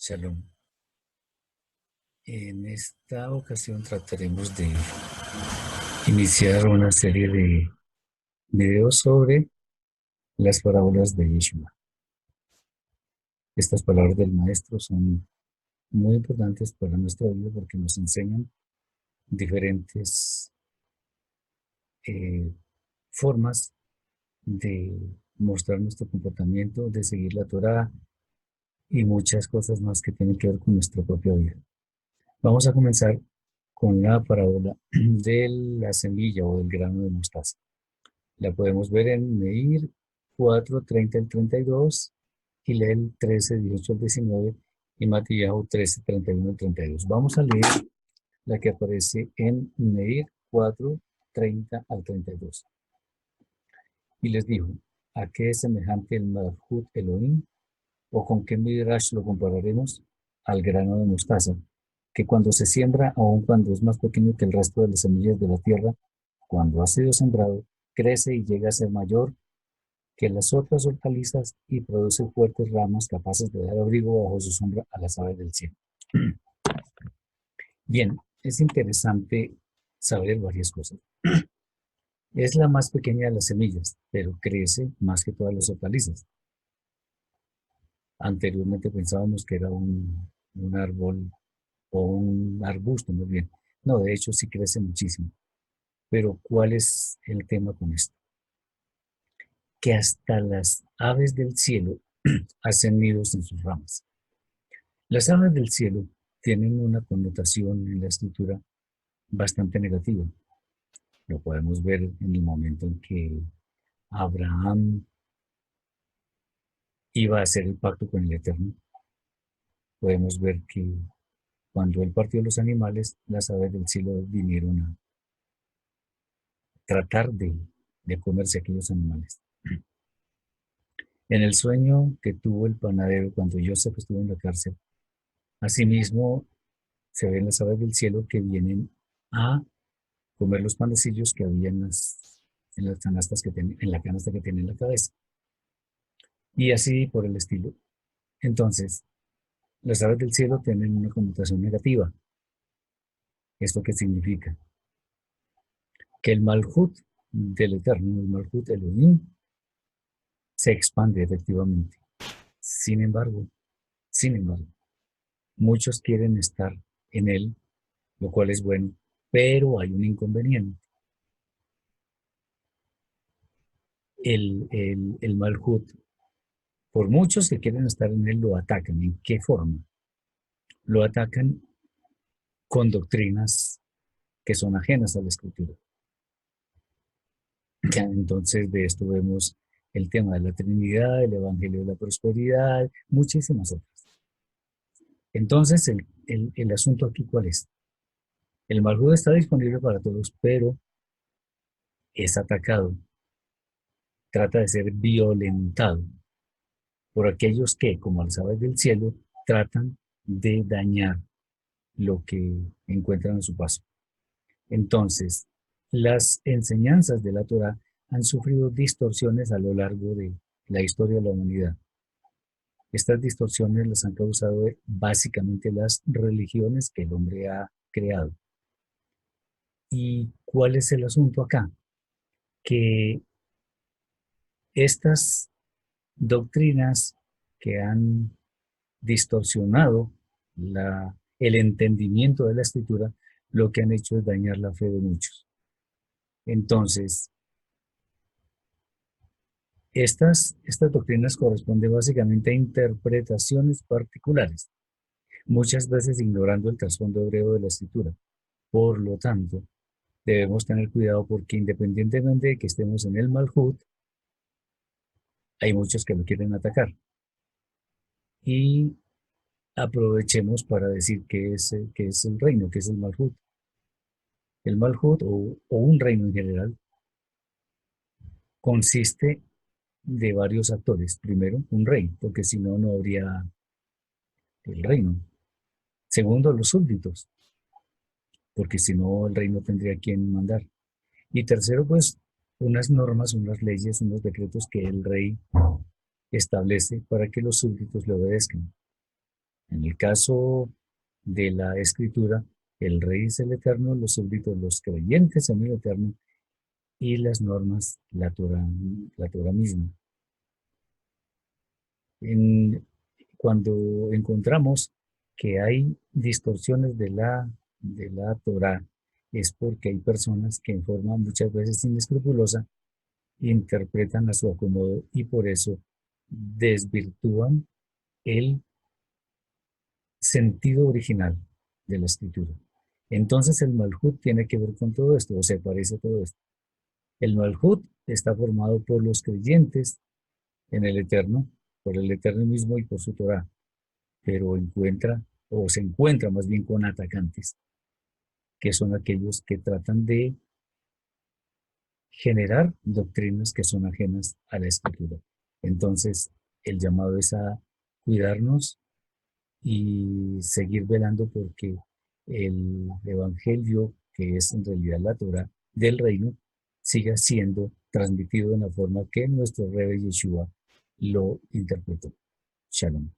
Shalom. En esta ocasión trataremos de iniciar una serie de videos sobre las parábolas de Yeshua. Estas palabras del maestro son muy importantes para nuestra vida porque nos enseñan diferentes formas de mostrar nuestro comportamiento, de seguir la Torá y muchas cosas más que tienen que ver con nuestra propia vida. Vamos a comenzar con la parábola de la semilla o del grano de mostaza. La podemos ver en Meir 4, 30 al 32, Gilel 13, 18 al 19 y Matillahu 13, 31 al 32. Vamos a leer la que aparece en Meir 4, 30 al 32. Y les dijo, ¿a qué es semejante el Malhut Elohim? ¿O con qué midrash lo compararemos? Al grano de mostaza, que cuando se siembra, aun cuando es más pequeño que el resto de las semillas de la tierra, cuando ha sido sembrado, crece y llega a ser mayor que las otras hortalizas y produce fuertes ramas capaces de dar abrigo bajo su sombra a las aves del cielo. Bien, es interesante saber varias cosas. Es la más pequeña de las semillas, pero crece más que todas las hortalizas. Anteriormente pensábamos que era un árbol o un arbusto, muy bien. No, de hecho sí crece muchísimo. Pero ¿cuál es el tema con esto? Que hasta las aves del cielo hacen nidos en sus ramas. Las aves del cielo tienen una connotación en la escritura bastante negativa. Lo podemos ver en el momento en que Abraham iba a hacer el pacto con el Eterno. Podemos ver que cuando él partió los animales, las aves del cielo vinieron a tratar de comerse aquellos animales. En el sueño que tuvo el panadero cuando Joseph estuvo en la cárcel, asimismo se ven las aves del cielo que vienen a comer los panecillos que había en las canastas en la canasta que tiene en la cabeza. Y así por el estilo. Entonces, las aves del cielo tienen una connotación negativa. ¿Esto qué significa? Que el Malhut del Eterno, el Malhut Elohim, se expande efectivamente. Sin embargo, muchos quieren estar en él, lo cual es bueno, pero hay un inconveniente. El Malhut, por muchos que quieren estar en él, lo atacan. ¿En qué forma? Lo atacan con doctrinas que son ajenas a la escritura. Entonces, de esto vemos el tema de la Trinidad, el Evangelio de la Prosperidad, muchísimas otras. Entonces, el asunto aquí, ¿cuál es? El Malhud está disponible para todos, pero es atacado, trata de ser violentado por aquellos que, como las aves del cielo, tratan de dañar lo que encuentran a su paso. Entonces, las enseñanzas de la Torah han sufrido distorsiones a lo largo de la historia de la humanidad. Estas distorsiones las han causado básicamente las religiones que el hombre ha creado. ¿Y cuál es el asunto acá? Que estas doctrinas que han distorsionado el entendimiento de la escritura, lo que han hecho es dañar la fe de muchos. Entonces, estas doctrinas corresponden básicamente a interpretaciones particulares, muchas veces ignorando el trasfondo hebreo de la escritura. Por lo tanto, debemos tener cuidado porque independientemente de que estemos en el Malhut, hay muchos que lo quieren atacar. Y aprovechemos para decir qué es el reino, qué es el Malhut. El Malhut, o un reino en general, consiste de varios actores. Primero, un rey, porque si no, no habría el reino. Segundo, los súbditos, porque si no, el rey no tendría quien mandar. Y tercero, pues, unas normas, unas leyes, unos decretos que el rey establece para que los súbditos le obedezcan. En el caso de la Escritura, el Rey es el Eterno, los súbditos, los creyentes en el Eterno, y las normas, la Torah misma. Cuando encontramos que hay distorsiones de la Torah, es porque hay personas que en forma muchas veces inescrupulosa interpretan a su acomodo y por eso desvirtúan el sentido original de la escritura. Entonces el Malhut tiene que ver con todo esto, o se parece a todo esto. El Malhut está formado por los creyentes en el Eterno, por el Eterno mismo y por su Torah, pero encuentra, o se encuentra más bien con atacantes, que son aquellos que tratan de generar doctrinas que son ajenas a la escritura. Entonces, el llamado es a cuidarnos y seguir velando porque el evangelio, que es en realidad la Torah del reino, siga siendo transmitido de la forma que nuestro Rebbe Yeshua lo interpretó. Shalom.